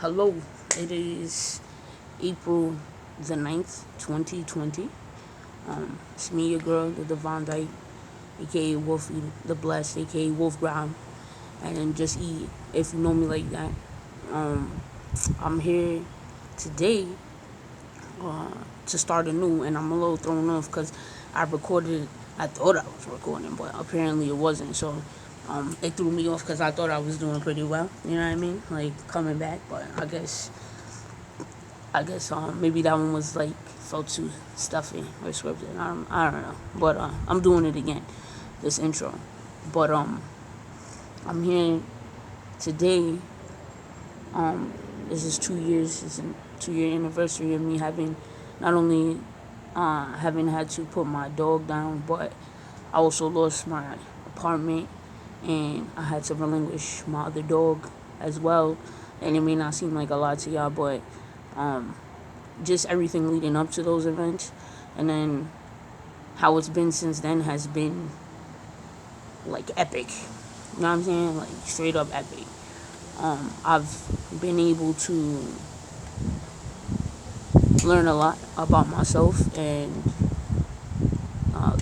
Hello, it is April the 9th, 2020. It's me, your girl, the Devon Dyke, aka Wolfie the Blessed, aka Wolf Ground, and then just eat if you know me like that. Um, I'm here today uh, to start anew, and I'm a little thrown off because I recorded. I thought I was recording, but apparently it wasn't. So it threw me off because I thought I was doing pretty well. You know what I mean? Like coming back, but I guess maybe that one was like felt too stuffy or scripted. I don't know, but I'm doing it again. This intro, but I'm here today. This is 2 years. It's a 2 year anniversary of me having not only having had to put my dog down, but I also lost my apartment and I had to relinquish my other dog as well. And it may not seem like a lot to y'all, but um, just everything leading up to those events, and then how it's been since then has been like epic. You know what I'm saying? Like straight up epic. I've been able to learn a lot about myself and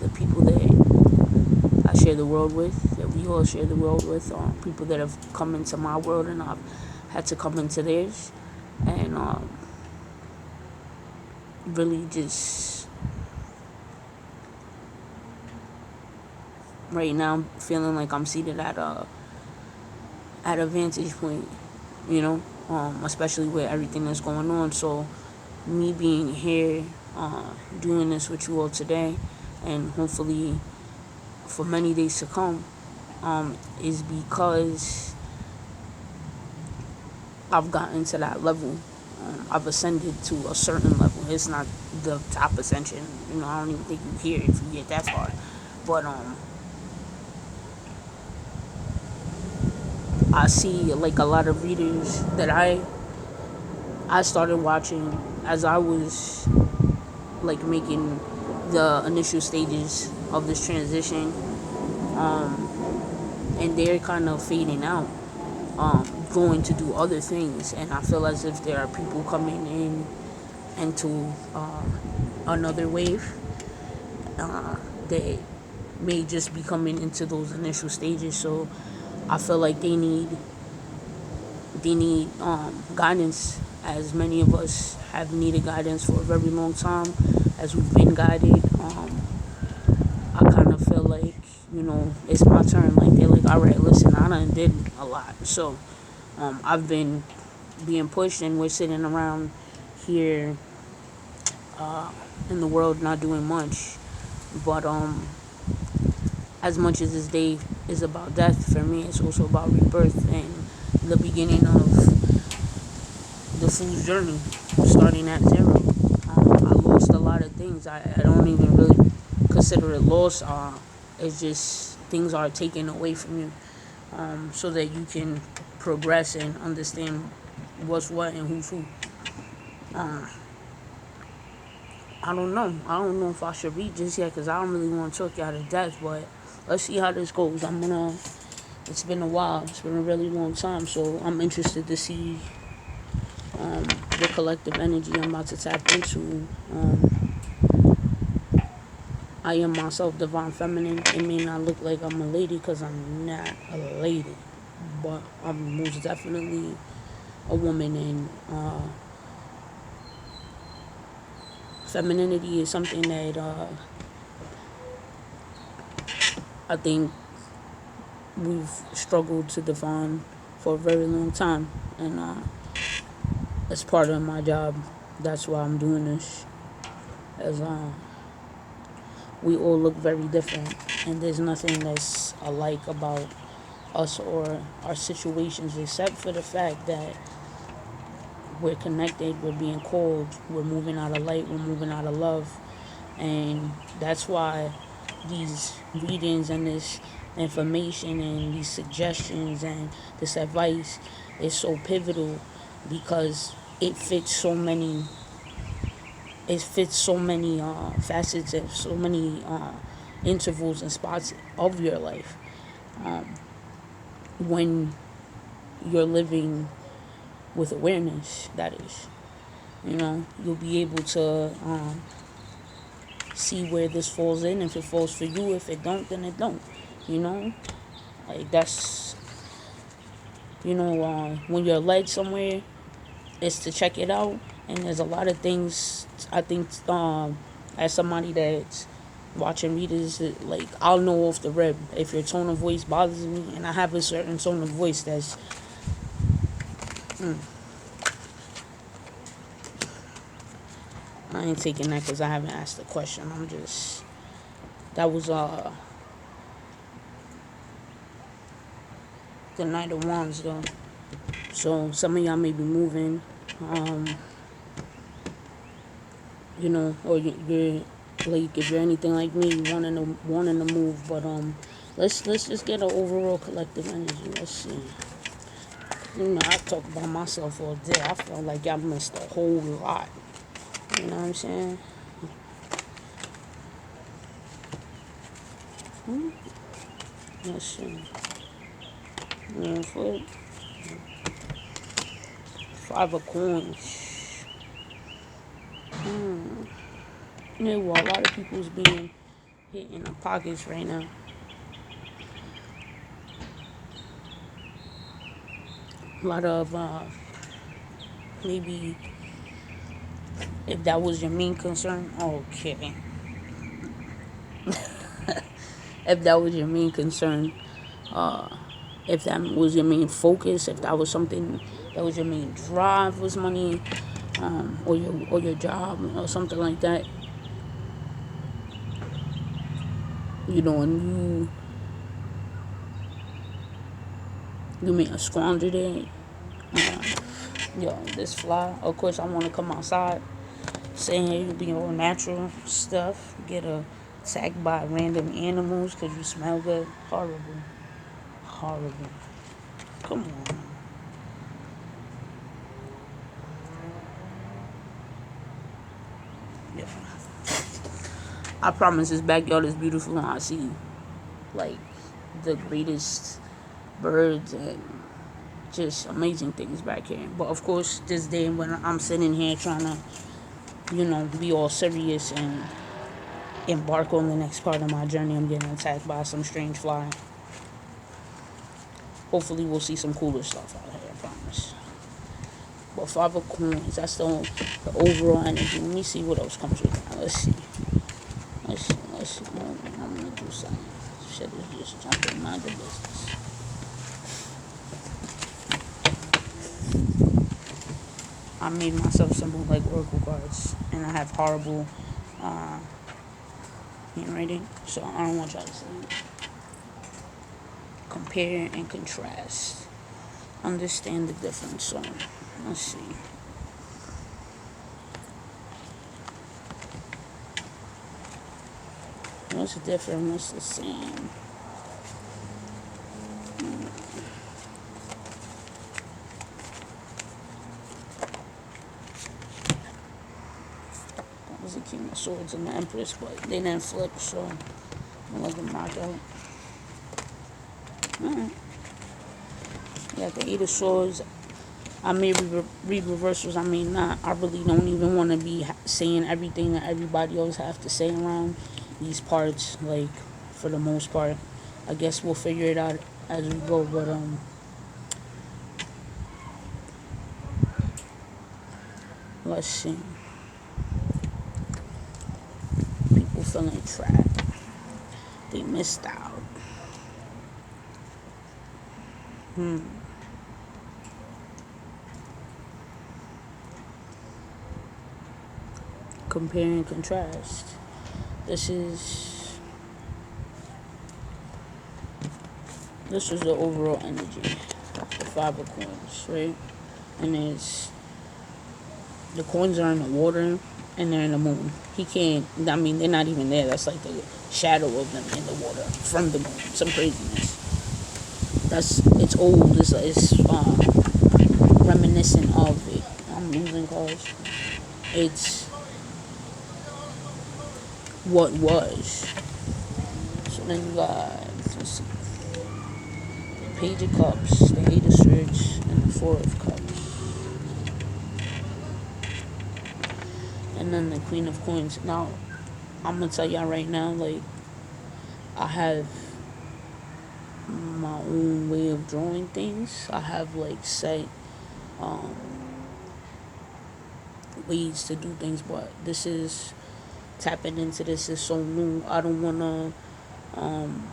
the people that I share the world with, that we all share the world with, people that have come into my world and I've had to come into theirs, and really just right now feeling like I'm seated at a vantage point, you know, especially with everything that's going on. So, me being here, doing this with you all today, and hopefully for many days to come, is because I've gotten to that level. I've ascended to a certain level. It's not the top ascension, you know. I don't even think you hear it if you get that far, but I see like a lot of readers that I started watching as I was like making the initial stages of this transition, and they're kind of fading out, going to do other things, and I feel as if there are people coming in into another wave that may just be coming into those initial stages. So I feel like they need guidance, as many of us have needed guidance for a very long time, as we've been guided. I kind of feel like, it's my turn. Like, they're like, all right, listen, I done did a lot. So I've been being pushed, and we're sitting around here in the world not doing much. But as much as this day is about death, for me, it's also about rebirth and the beginning of the fool's journey, starting at zero. I lost a lot of things. I don't even really consider it loss. It's just things are taken away from you, so that you can progress and understand what's what and who's who. Uh, I don't know. I don't know if I should read just yet because I don't really want to talk you out of death, but let's see how this goes. It's been a while. It's been a really long time, so I'm interested to see the collective energy I'm about to tap into. I am myself divine feminine. It may not look like I'm a lady because I'm not a lady, but I'm most definitely a woman, and femininity is something that I think we've struggled to define for a very long time, and it's part of my job. That's why I'm doing this, as we all look very different, and there's nothing that's alike about us or our situations, except for the fact that we're connected, we're being called, we're moving out of light, we're moving out of love, and that's why these readings and this information and these suggestions and this advice is so pivotal, because it fits so many facets and so many intervals and spots of your life, when you're living with awareness. That is, you'll be able to see where this falls in. If it falls for you, if it don't, then it don't. You know, like that's when you're led somewhere, it's to check it out. And there's a lot of things I think as somebody that's watching readers, like I'll know off the rip if your tone of voice bothers me, and I have a certain tone of voice that's I ain't taking that because I haven't asked the question. I'm just that was the Knight of Wands though. So some of y'all may be moving, um, or you're like if you're anything like me, wanting to move. But let's just get an overall collective energy. Let's see. I talk about myself all day. I feel like I missed a whole lot. You know what I'm saying? Let's see. Flip. 5 of Coins. Yeah, well, a lot of people's being hit in the pockets right now. A lot of maybe if that was your main concern, okay. If that was your main concern, if that was your main focus, if that was something that was your main drive was money, or your job or something like that, and you may have squandered it. This fly. Of course, I want to come outside, saying hey, you be all natural stuff. Get attacked by random animals because you smell good. Horrible, horrible. Come on. Yeah. I promise this backyard is beautiful and I see like the greatest birds and just amazing things back here. But of course, this day when I'm sitting here trying to, be all serious and embark on the next part of my journey, I'm getting attacked by some strange fly. Hopefully, we'll see some cooler stuff out here, I promise. But 5 of Coins, that's the overall energy. Let me see what else comes with that. Let's see. I'm gonna do something. Shit is just jumping, mind the business. I made myself some bootleg oracle cards, and I have horrible handwriting, so I don't want y'all to see it. Compare and contrast. Understand the difference. So, let's see. What's different? What's the same? That was the King of Swords and the Empress, but they didn't flip, so I'll let them knock out. Alright. Yeah, the 8 of Swords. I may read reversals, I may not. I really don't even want to be saying everything that everybody else have to say around these parts, like, for the most part. I guess we'll figure it out as we go, but, let's see. People feeling trapped. They missed out. Compare and contrast. This is the overall energy. The 5 of Coins, right? And the coins are in the water and they're in the moon. He can't. I mean, they're not even there. That's like the shadow of them in the water from the moon. Some craziness. It's old. It's reminiscent of it. I'm losing cards. It's what was. So then you got, let's see, the Page of Cups, the 8 of Swords, and the 4 of Cups. and then the Queen of Coins. Now, I'm gonna tell y'all right now, like, I have my own way of drawing things. I have like set um, ways to do things, but this is tapping into this is so new. I don't wanna um,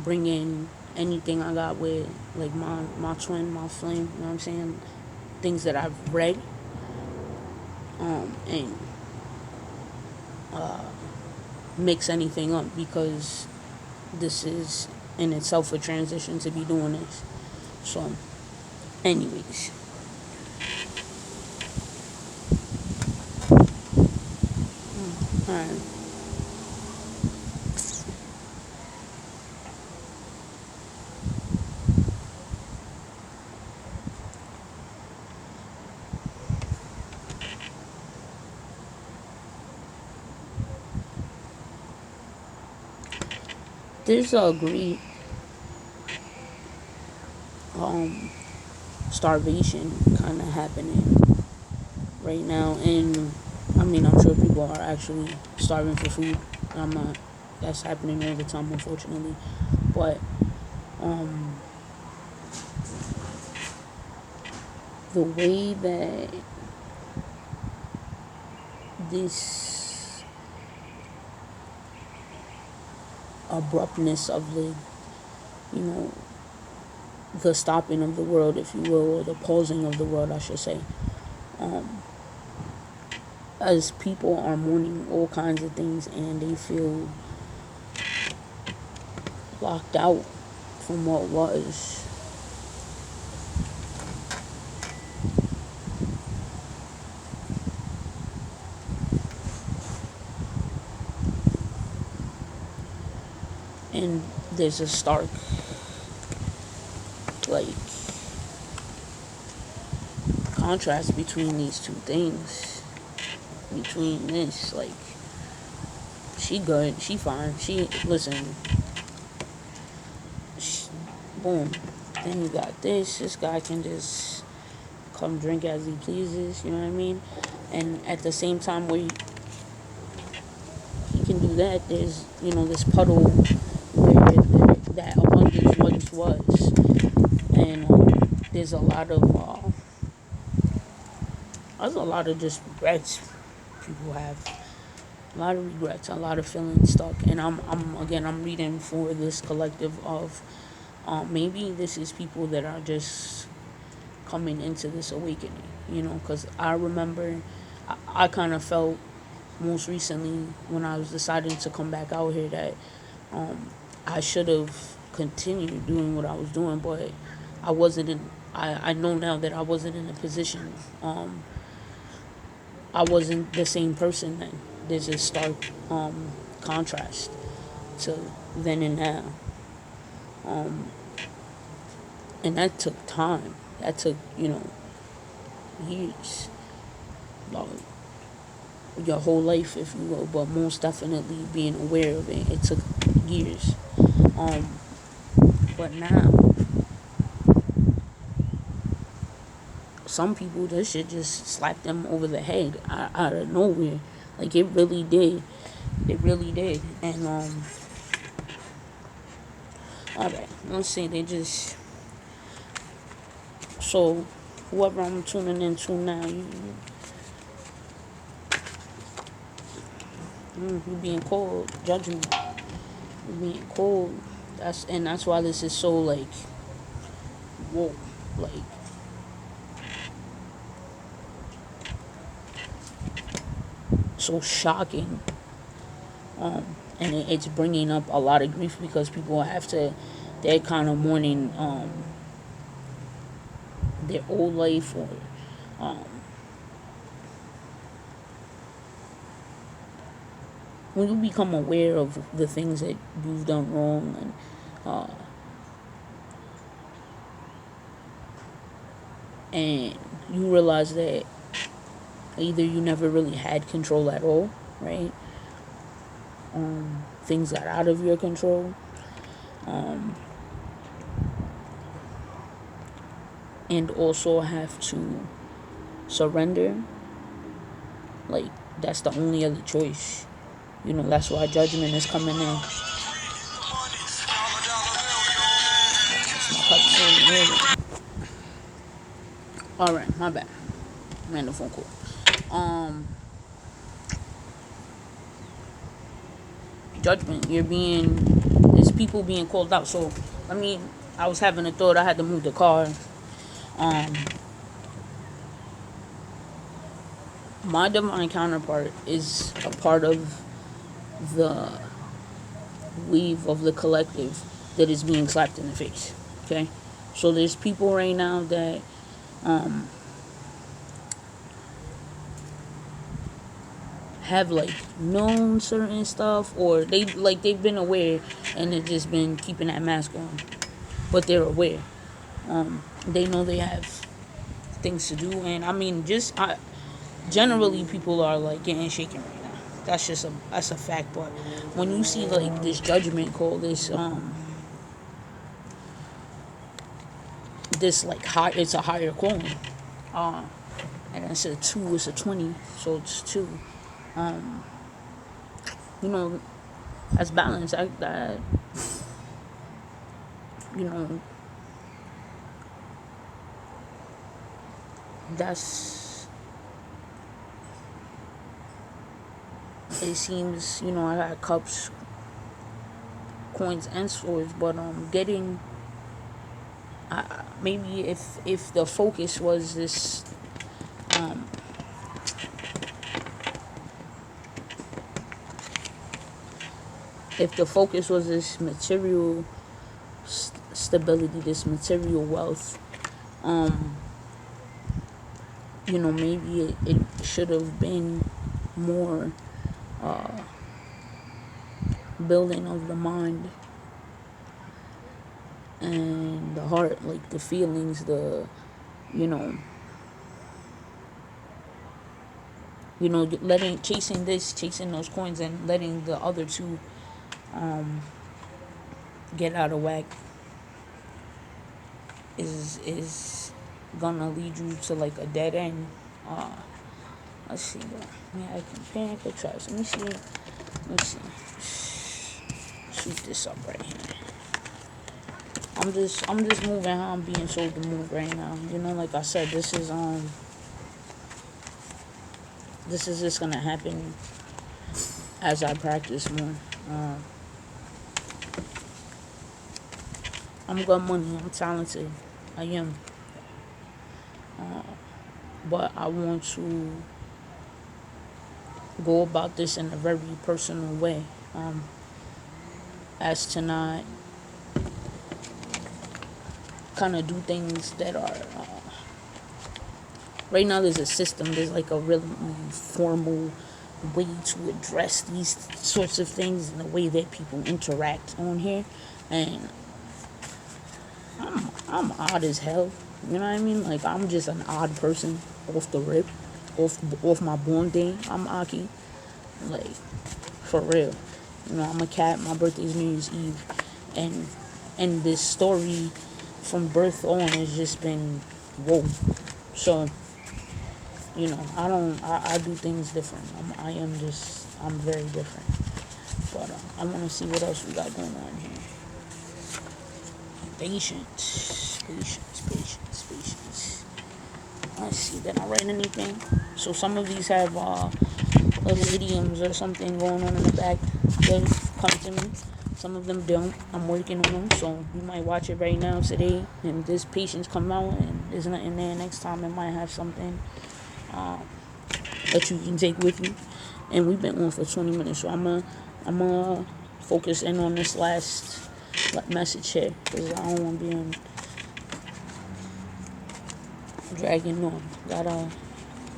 bring in anything I got with like my twin, my flame. You know what I'm saying? Things that I've read and mix anything up because this is in itself a transition to be doing this. So, anyways, alright. There's a great um, starvation kind of happening right now, and I mean, I'm sure people are actually starving for food. I'm not. That's happening all the time, unfortunately. But um, the way that this abruptness of you know, the stopping of the world, if you will, or the pausing of the world, I should say, um, as people are mourning all kinds of things and they feel locked out from what was. And there's a stark, like, contrast between these two things. Between this, like, she good, she fine, she, listen, she, boom. Then you got this guy can just come drink as he pleases, you know what I mean? And at the same time, where he can do that, there's, this puddle where that abundance once was. And there's a lot of just regrets people have. A lot of regrets, a lot of feeling stuck. And I'm reading for this collective of maybe this is people that are just coming into this awakening, because I remember I kind of felt most recently when I was deciding to come back out here that I should have continued doing what I was doing, but I wasn't in. I know now that I wasn't in a position. I wasn't the same person then. There's a stark contrast to then and now, and that took time. That took years, like your whole life, if you will. But most definitely being aware of it, it took years. Um, but now, some people, this shit just slapped them over the head out of nowhere. Like, it really did. It really did. And all right, let's see. They just so whoever I'm tuning into now, you being cold, judging me, you being cold. That's why this is so like, whoa, like so shocking. And it's bringing up a lot of grief because people have to, they're kind of mourning their old life, or um, when you become aware of the things that you've done wrong, and uh, and you realize that either you never really had control at all, right? Things got out of your control, and also have to surrender, like that's the only other choice. That's why judgment is coming in. It's my cousin. All right, my bad. Random phone call. Judgment. There's people being called out. So, I was having a thought. I had to move the car. Um, my divine counterpart is a part of the wave of the collective that is being slapped in the face. Okay, so there's people right now that have like known certain stuff, or they've been aware and they've just been keeping that mask on, but they're aware. They know they have things to do, and generally people are like getting shaken right now. That's a fact. But when you see like this judgment call, this like high, it's a higher calling. And instead of 2, it's a 20, so it's 2. You know, that's balance. That you know, that's it seems. I got cups, coins, and swords, but getting. Maybe if the focus was this. If the focus was this material stability, this material wealth, maybe it should have been more building of the mind and the heart, like the feelings, you know, chasing those coins, and letting the other two get out of whack is gonna lead you to like a dead end. Let's see. Yeah, I can paint pictures. Let me see. Shoot this up right here. I'm just moving how I'm being told to move right now. Like I said, this is just gonna happen as I practice more. I'm good money. I'm talented. I am. But I want to go about this in a very personal way, as to not kind of do things that are right now. There's a system, there's like a really formal way to address these sorts of things and the way that people interact on here, and I'm odd as hell. You know what I mean? Like, I'm just an odd person off the rip, off my born day. I'm Aki, like, for real. I'm a cat. My birthday is New Year's Eve, and this story from birth on has just been whoa. So, I do things different. I'm very different. But I want to see what else we got going on here. Patience. Let's see, did I write anything? So some of these have little idioms or something going on in the back that come to me. Some of them don't. I'm working on them, so you might watch it right now today, and this patience come out, and there's nothing there. Next time it might have something that you can take with you. And we've been on for 20 minutes, so I'm gonna focus in on this last message here, because I don't want to be on dragging on.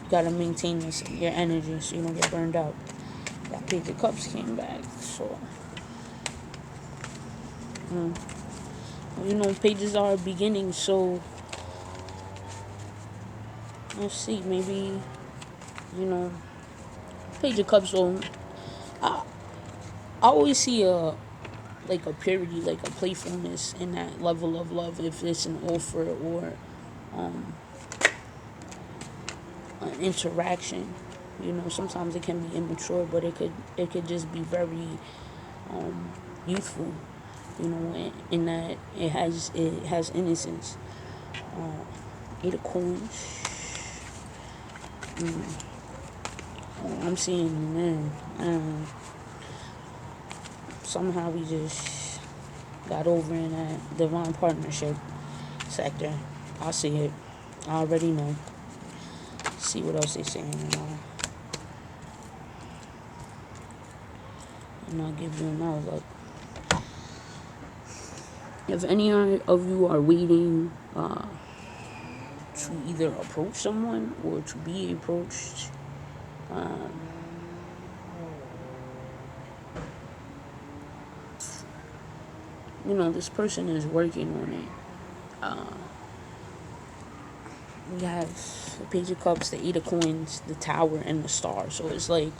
Gotta maintain your energy so you don't get burned out. That Page of Cups came back, so pages are beginning. So let's see, maybe Page of Cups. So I always see a purity, like a playfulness in that level of love, if it's an offer or an interaction. Sometimes it can be immature, but it could just be very um, youthful. In that it has innocence. Eight of coins. I'm seeing, man. Somehow we just got over in that divine partnership sector. I see it. I already know. See what else they saying, and I'll give you another look. If any of you are waiting to either approach someone or to be approached, um, this person is working on it. We have the Page of Cups, the Eight of Coins, the Tower, and the Star. So it's like,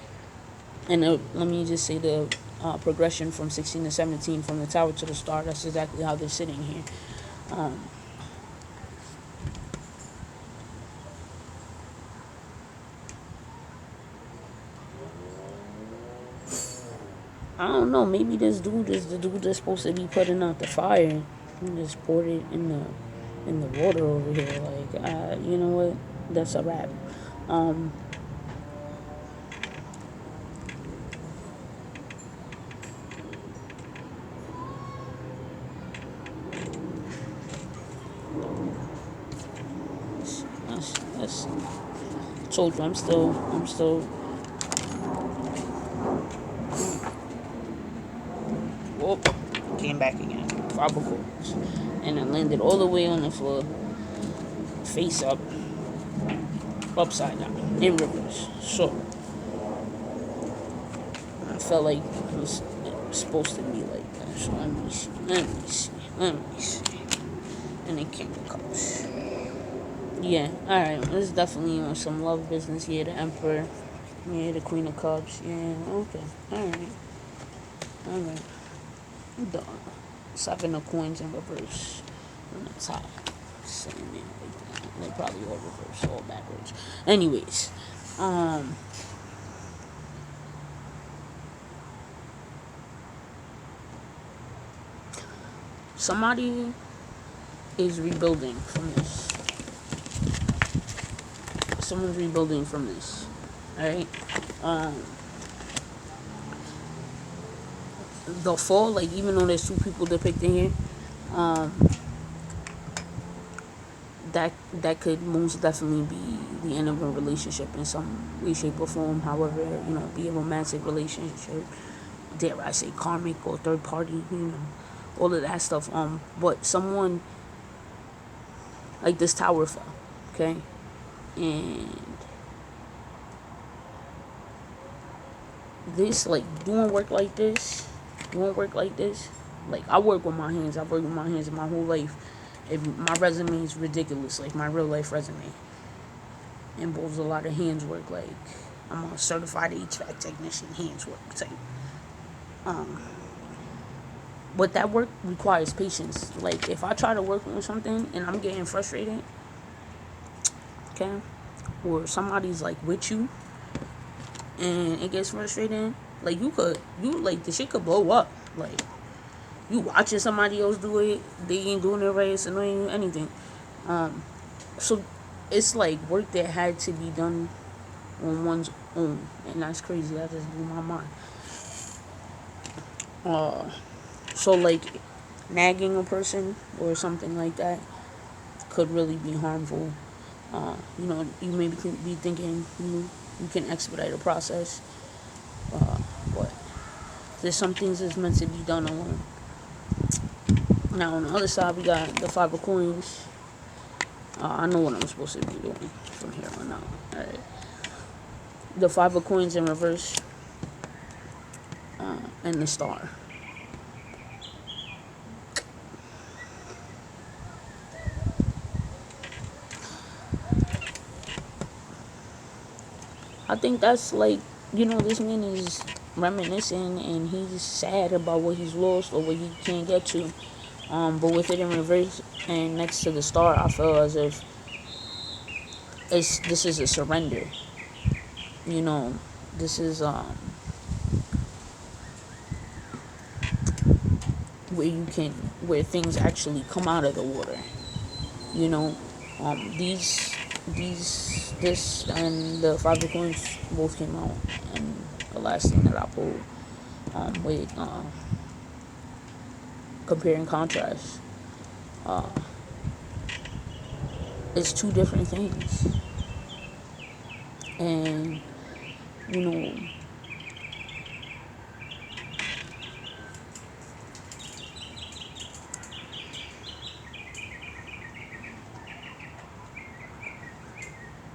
and let me just say the progression from 16 to 17, from the Tower to the Star. That's exactly how they're sitting here. Um, I don't know. Maybe this dude is the dude that's supposed to be putting out the fire. And just poured it in the water over here. Like, you know what? That's a wrap. Um, that's told you. I'm still. Whoop, came back again. Five of coins, and then landed all the way on the floor, face up, upside down, in reverse. So I felt like it was supposed to be like that. So let me see. And it came to cups. Yeah, alright. This is definitely on some love business. Yeah, the Emperor. Yeah, the Queen of Cups. Yeah, okay. Alright. The Seven of Coins in reverse on the top. Sitting there like that. They probably all reverse, all backwards. Anyways, somebody is rebuilding from this. Someone's rebuilding from this. Alright? The fall, like, even though there's two people depicted here, um, that could most definitely be the end of a relationship in some way, shape, or form. However, be a romantic relationship, dare I say karmic or third party, all of that stuff. But someone like this tower fell, okay, and this, like, doing work like this, like, I work with my hands. I've worked with my hands my whole life. My resume is ridiculous, like my real life resume. It involves a lot of hands work. Like, I'm a certified HVAC technician, hands work type. But that work requires patience. Like, if I try to work on something and I'm getting frustrated, okay, or somebody's like with you and it gets frustrating, like, like, the shit could blow up. Like, you watching somebody else do it, they ain't doing it right, it's annoying you, anything. So it's like work that had to be done on one's own, and that's crazy. That just blew my mind. So, like, nagging a person or something like that could really be harmful. You maybe can be thinking you can expedite a process, but there's some things that's meant to be done alone. Now, on the other side, we got the Five of Coins. I know what I'm supposed to be doing from here on out. Alright. The Five of Coins in reverse, and the Star. I think that's like, this man is reminiscing and he's sad about what he's lost or what he can't get to. But with it in reverse and next to the Star, I feel as if this is a surrender. you know, this is where you can where things actually come out of the water. You know, this and the five of coins both came out, and the last thing that I pulled with compare and contrast, it's two different things, and you know,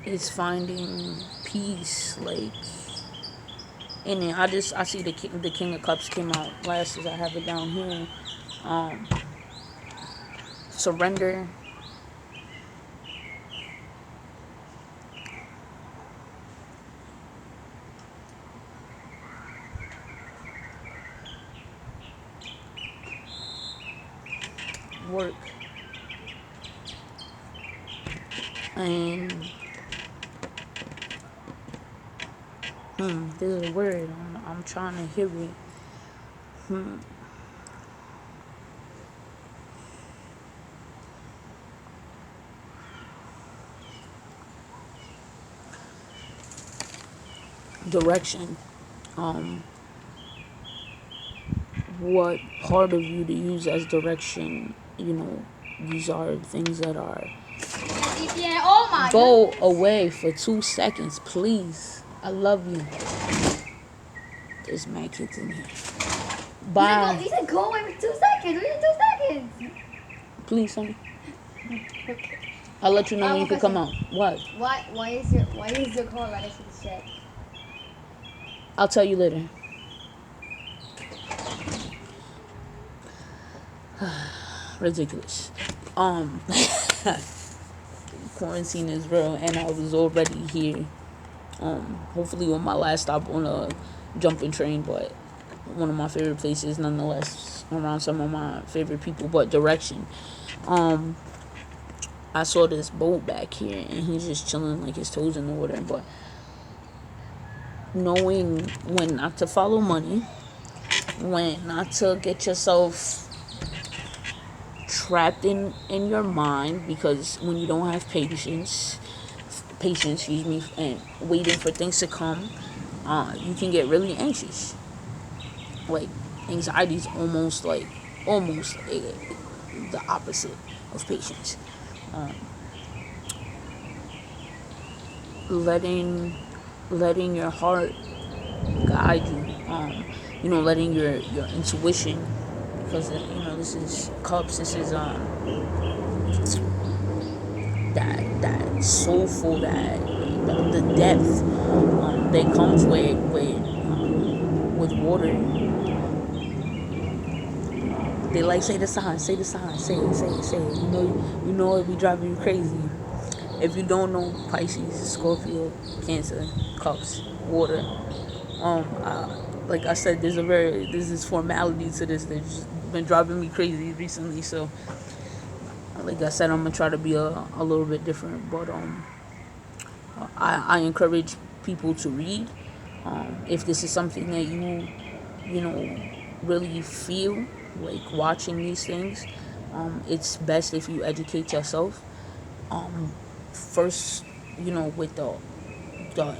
it's finding peace, like in it. I see the King of Cups came out last as I have it down here. Um, Surrender, work, and there's a word I'm trying to hear it. Direction. Um, what part of you to use as direction? These are things that are. Yeah, oh my Go away for 2 seconds, please. I love you. There's mad kids in here. Bye. You said go away for 2 seconds. What is 2 seconds? Please, honey. I'll let you know when you can come out. What? Why is your car right next to the shed? I'll tell you later. Ridiculous. Quarantine is real, and I was already here. Hopefully on my last stop on a jumping train, but one of my favorite places nonetheless, around some of my favorite people. But direction. I saw this boat back here, and he's just chilling like his toes in the water. But knowing when not to follow money, when not to get yourself trapped in your mind, because when you don't have patience, excuse me, and waiting for things to come, you can get really anxious. Like anxiety is almost the opposite of patience. Letting your heart guide you. Letting your intuition, because this is cups. This is that soulful, that the depth that comes with water. They like say the sign, say the sign, say it, say it, say it. You know it be driving you crazy. If you don't know, Pisces, Scorpio, Cancer, Cups, water. Like I said, there's this formality to this that's been driving me crazy recently. So, like I said, I'm gonna try to be a little bit different. But I encourage people to read. If this is something that you know really feel like watching these things, it's best if you educate yourself first. With the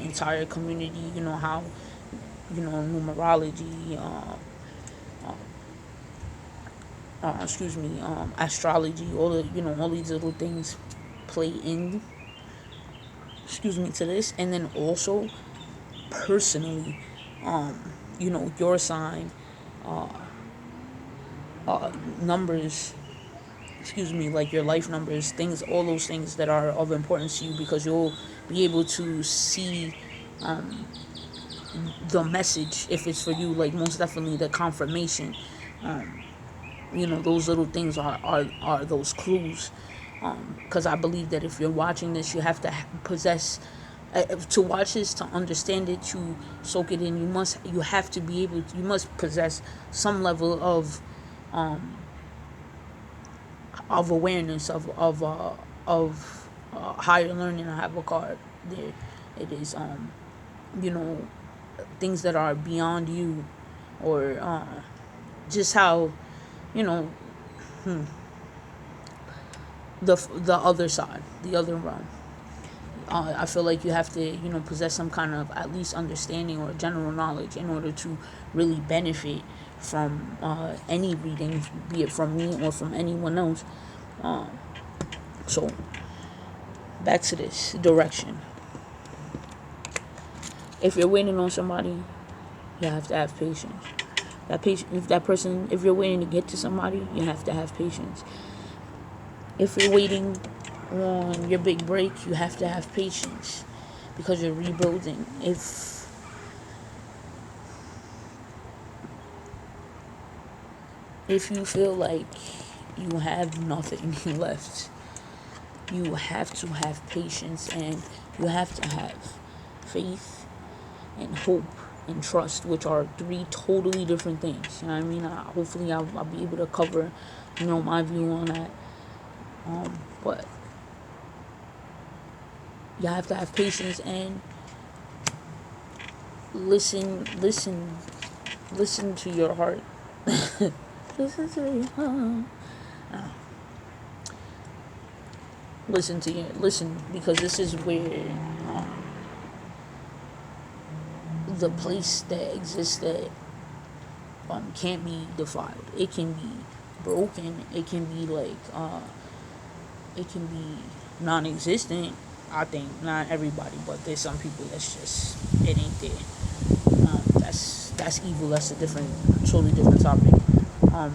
entire community. How numerology, excuse me, astrology, all these little things play in, excuse me, to this. And then also personally, your sign, numbers, excuse me, like your life numbers, things, all those things that are of importance to you, because you'll be able to see the message if it's for you. Like most definitely the confirmation. Those little things are those clues. Because I believe that if you're watching this, you have to possess to watch this, to understand it, to soak it in. You have to be able to, you must possess some level of awareness of higher learning. I have a card there. It is you know, things that are beyond you, or just how, you know, the other side, the other realm. I feel like you have to, possess some kind of at least understanding or general knowledge in order to really benefit from any reading, be it from me or from anyone else. So back to this direction. If you're waiting on somebody, you have to have patience. If you're waiting to get to somebody, you have to have patience. If you're waiting on your big break, you have to have patience because you're rebuilding. If you feel like you have nothing left, you have to have patience, and you have to have faith and hope and trust, which are three totally different things. You know what I mean? Hopefully I'll be able to cover, my view on that. But you have to have patience and listen to your heart. Listen to your heart. Listen, because this is where the place that exists that can't be defiled. It can be broken. It can be like it can be non-existent. I think not everybody, but there's some people that's just it ain't there. That's evil. That's a totally different topic. Um,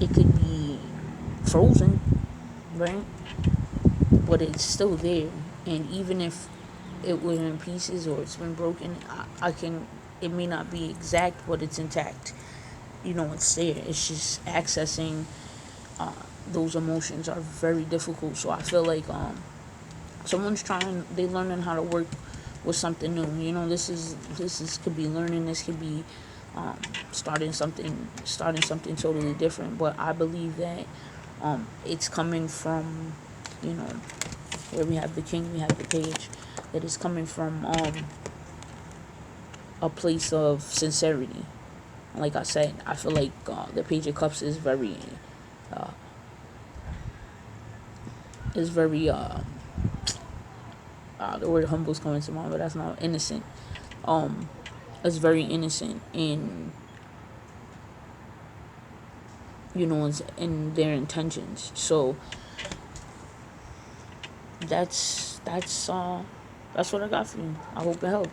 it could be frozen, right? But it's still there. And even if it was in pieces or it's been broken, I can. It may not be exact, but it's intact. It's there. It's just accessing those emotions are very difficult. So I feel like they learning how to work with something new. This is could be learning. This could be starting something totally different. But I believe that it's coming from, you know, where we have the king, we have the page. That is coming from a place of sincerity. Like I said, I feel like the Page of Cups uh, is very the word humble is coming to mind, but that's not innocent. Um, it's very innocent in their intentions. So that's what I got for you. I hope it helped.